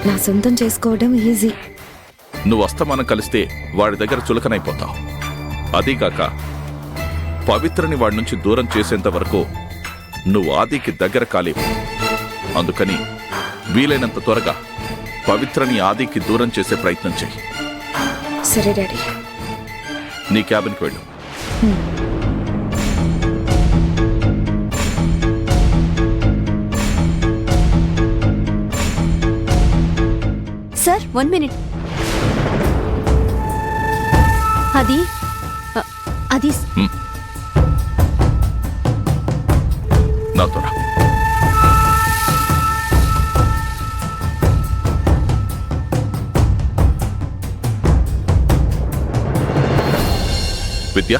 నా సొంతం చేసుకోవడం ఈజీ. నువ్వు అస్తమానం కలిస్తే వాడి దగ్గర చులకనైపోతావు. అదీగాక పవిత్రని వాడి నుంచి దూరం చేసేంత వరకు నువ్వు ఆదికి దగ్గర కాలేవు. అందుకని వీలైనంత త్వరగా పవిత్రని ఆదికి దూరం చేసే ప్రయత్నం చెయ్యి. సరే డాడీ. నీ క్యాబిన్కి వెళ్ళు. Sir 1 minute. అది నాతో రా. విద్య,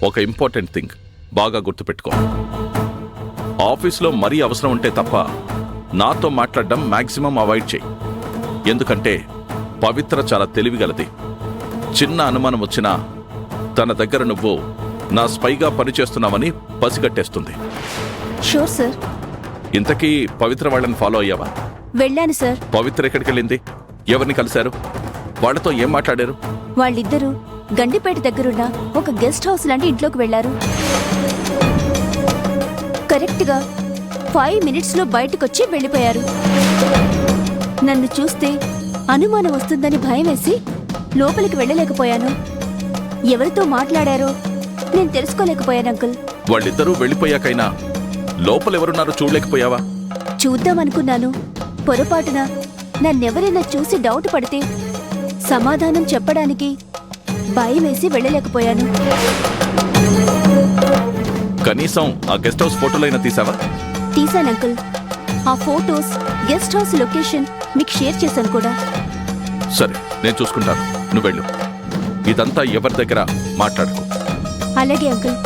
ఒక ఇంపార్టెంట్ థింగ్ బాగా గుర్తుపెట్టుకో. ఆఫీస్లో మరీ అవసరం ఉంటే తప్ప నాతో మాట్లాడడం మాక్సిమం అవాయిడ్ చేయి. ఎందుకంటే పవిత్ర చాలా తెలివిగలది. చిన్న అనుమానం వచ్చినా తన దగ్గర నువ్వు నా స్పైగా పనిచేస్తున్నావని పసిగట్టేస్తుంది. Sure sir. ఇంతకీ పవిత్ర వాళ్ళని ఫాలో అయ్యావా? వెళ్ళాను సార్. పవిత్ర ఎక్కడికి వెళ్ళింది? ఎవరిని కలిశారు? వాళ్ళతో ఏం మాట్లాడారు? వాళ్ళిద్దరూ గండిపేట దగ్గరున్న ఒక గెస్ట్ హౌస్ లాంటి ఇంట్లోకి వెళ్లారు. కరెక్ట్గా 5 minutesలో బయటకొచ్చి వెళ్ళిపోయారు. నన్ను చూస్తే అనుమానం వస్తుందని భయం వేసి లోపలికి వెళ్ళలేకపోయాను. ఎవరితో మాట్లాడారో నేను తెలుసుకోలేకపోయాను అంకుల్. వాళ్ళిద్దరూ వెళ్ళిపోయాకైనా లోపలెవరున్నారో చూడలేకపోయావా? చూద్దామనుకున్నాను. పొరపాటున నన్నెవరైనా చూసి డౌట్ పడితే సమాధానం చెప్పడానికి భయం వేసి వెళ్ళలేకపోయాను. కనీసం ఆ గెస్ట్ హౌస్ ఫోటోలైనా తీసావా? తీశాను అంకుల్. ఆ ఫోటోస్, గెస్ట్ హౌస్ లొకేషన్ మీకు షేర్ చేశాను కూడా. సరే, నేను చూసుకుంటాను. నువ్వు వెళ్ళు. ఇదంతా ఎవరి దగ్గర మాట్లాడుకో. అలాగే అంకుల్.